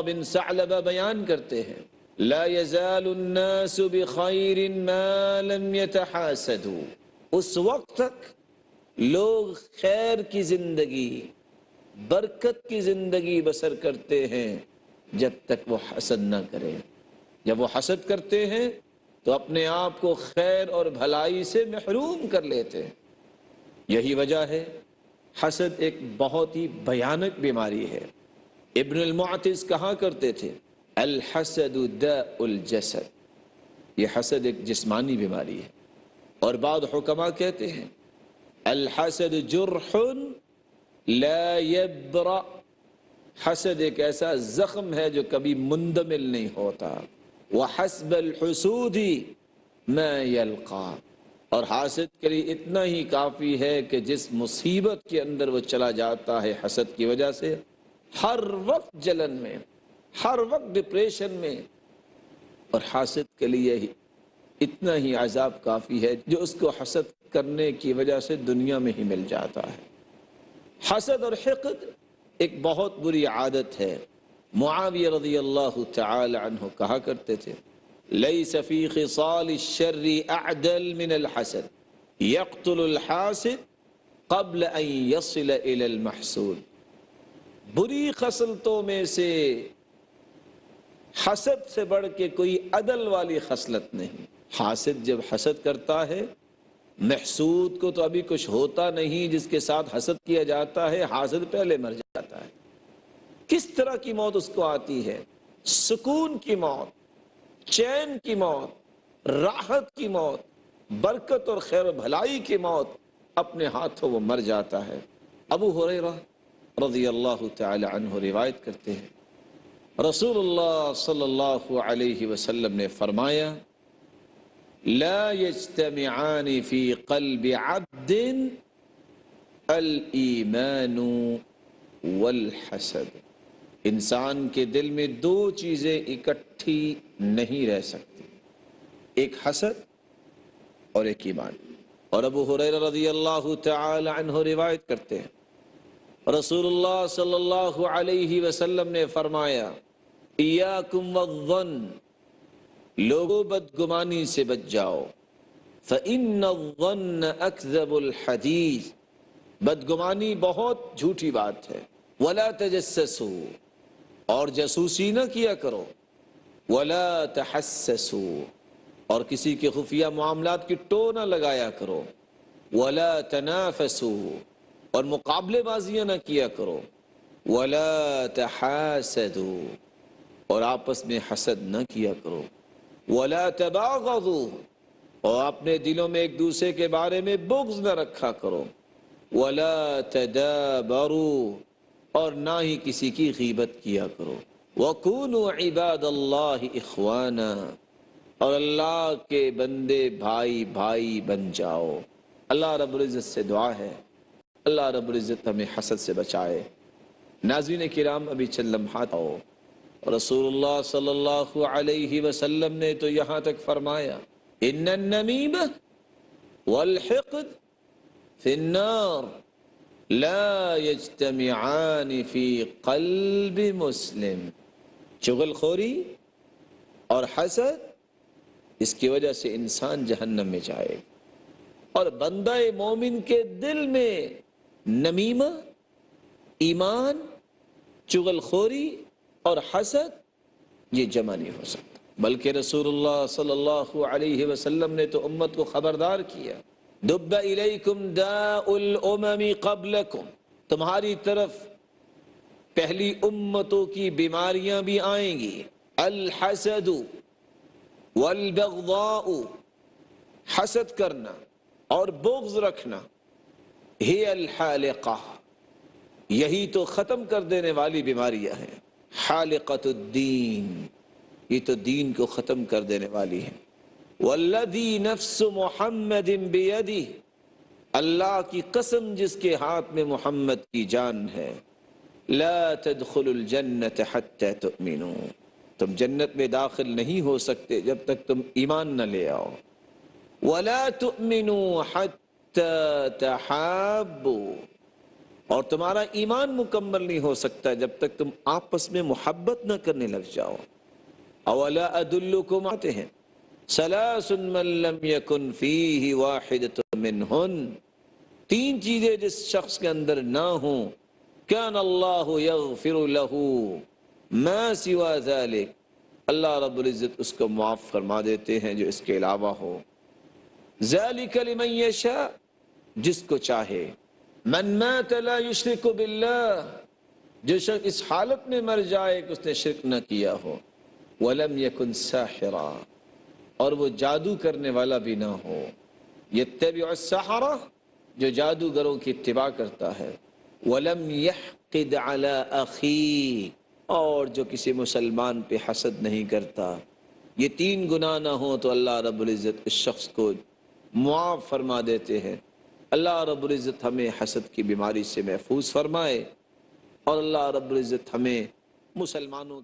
بن ثعلبہ بیان کرتے ہیں لا يزال الناس بخیر ما لم يتحاسدوا، اس وقت تک لوگ خیر کی زندگی، برکت کی زندگی بسر کرتے ہیں جب تک وہ حسد نہ کریں۔ جب وہ حسد کرتے ہیں تو اپنے آپ کو خیر اور بھلائی سے محروم کر لیتے ہیں۔ یہی وجہ ہے حسد ایک بہت ہی بھیانک بیماری ہے۔ ابن المعتز کہا کرتے تھے الحسد داء الجسد، یہ حسد ایک جسمانی بیماری ہے۔ اور بعض حکماء کہتے ہیں الحسد جرح لا یبرأ، حسد ایک ایسا زخم ہے جو کبھی مندمل نہیں ہوتا۔ وحسب الحسود ما یلقا، اور حاسد کے لیے اتنا ہی کافی ہے کہ جس مصیبت کے اندر وہ چلا جاتا ہے حسد کی وجہ سے، ہر وقت جلن میں، ہر وقت ڈپریشن میں، اور حاسد کے لیے اتنا ہی عذاب کافی ہے جو اس کو حسد کرنے کی وجہ سے دنیا میں ہی مل جاتا ہے۔ حسد اور حقد ایک بہت بری عادت ہے۔ معاویہ رضی اللہ تعالی عنہ کہا کرتے تھے لیس فی خصال الشر اعدل من الحسد یقتل الحاسد قبل ان یصل الى المحسود، بری خصلتوں میں سے حسد سے بڑھ کے کوئی عدل والی خصلت نہیں۔ حاسد جب حسد کرتا ہے، محسود کو تو ابھی کچھ ہوتا نہیں جس کے ساتھ حسد کیا جاتا ہے، حاسد پہلے مر جاتا ہے۔ کس طرح کی موت اس کو آتی ہے؟ سکون کی موت، چین کی موت، راحت کی موت، برکت اور خیر و بھلائی کی موت، اپنے ہاتھوں وہ مر جاتا ہے۔ ابو ہریرہ رضی اللہ تعالی عنہ روایت کرتے ہیں رسول اللہ صلی اللہ علیہ وسلم نے فرمایا لا یجتمعان فی قلب عبد الایمان والحسد، انسان کے دل میں دو چیزیں اکٹھی نہیں رہ سکتی، ایک حسد اور ایک ایمان۔ اور ابو ہریرہ رضی اللہ تعالی عنہ روایت کرتے ہیں رسول اللہ صلی اللہ علیہ وسلم نے فرمایا ایاکم والظن، لوگوں بدگمانی سے بچ جاؤ، فإن الظن اکذب الحدیث، بدگمانی بہت جھوٹی بات ہے۔ ولا تجسسوا، اور جاسوسی نہ کیا کرو، ولا تحسسوا، اور کسی کے خفیہ معاملات کی ٹو نہ لگایا کرو، ولا تنافسوا، اور مقابلے بازیاں نہ کیا کرو، ولا تحاسدوا، اور آپس میں حسد نہ کیا کرو، ولا تباغضوا، اور اپنے دلوں میں ایک دوسرے کے بارے میں بغض نہ رکھا کرو، ولا تدابروا، اور نہ ہی کسی کی غیبت کیا کرو، وَكُونُوا عِبَادَ اللَّهِ إِخْوَانًا، اور اللہ کے بندے بھائی بھائی بن جاؤ۔ اللہ رب العزت سے دعا ہے اللہ رب العزت ہمیں حسد سے بچائے۔ ناظرین کرام، ابھی چند لمحات آؤ، رسول اللہ صلی اللہ علیہ وسلم نے تو یہاں تک فرمایا ان النمیمہ والحقد فی النار لا یجتمعان فی قلب مسلم، چغل خوری اور حسد، اس کی وجہ سے انسان جہنم میں جائے گا۔ اور بندہ مومن کے دل میں نمیمہ، ایمان، چغل خوری اور حسد یہ جمع نہیں ہو سکتا، بلکہ رسول اللہ صلی اللہ علیہ وسلم نے تو امت کو خبردار کیا دب الیکم داء الامم قبلکم، تمہاری طرف پہلی امتوں کی بیماریاں بھی آئیں گی، الحسد والبغضاء، حسد کرنا اور بغض رکھنا، ہی الحالقہ، یہی تو ختم کر دینے والی بیماریاں ہیں، حالقۃ الدین، یہ تو دین کو ختم کر دینے والی ہے۔ والذی نفس محمد بیدہ، اللہ کی قسم جس کے ہاتھ میں محمد کی جان ہے، لا تدخلوا الجنۃ حتی تؤمنوا، تم جنت میں داخل نہیں ہو سکتے جب تک تم ایمان نہ لے آؤ، ولا تؤمنوا حتی تحابوا، اور تمہارا ایمان مکمل نہیں ہو سکتا جب تک تم آپس میں محبت نہ کرنے لگ جاؤ۔ اولا ادلکم آتے ہیں ثلاث من لم یکن فیہ واحدۃ منہن، تین چیزیں جس شخص کے اندر نہ ہوں، کان اللہ یغفر لہ ما سوا ذلک، اللہ رب العزت اس کو معاف فرما دیتے ہیں جو اس کے علاوہ ہو۔ ذالک لمن یشاء، جس کو چاہے۔ من مات لا یشرک باللہ، جو شخص اس حالت میں مر جائے کہ اس نے شرک نہ کیا ہو۔ ولم یکن ساحرا، اور وہ جادو کرنے والا بھی نہ ہو۔ یتبع السحرہ، جو جادوگروں کی اتباع کرتا ہے۔ ولم یحقد علی اخیہ، اور جو کسی مسلمان پہ حسد نہیں کرتا۔ یہ تین گناہ نہ ہوں تو اللہ رب العزت اس شخص کو معاف فرما دیتے ہیں۔ اللہ رب العزت ہمیں حسد کی بیماری سے محفوظ فرمائے، اور اللہ رب العزت ہمیں مسلمانوں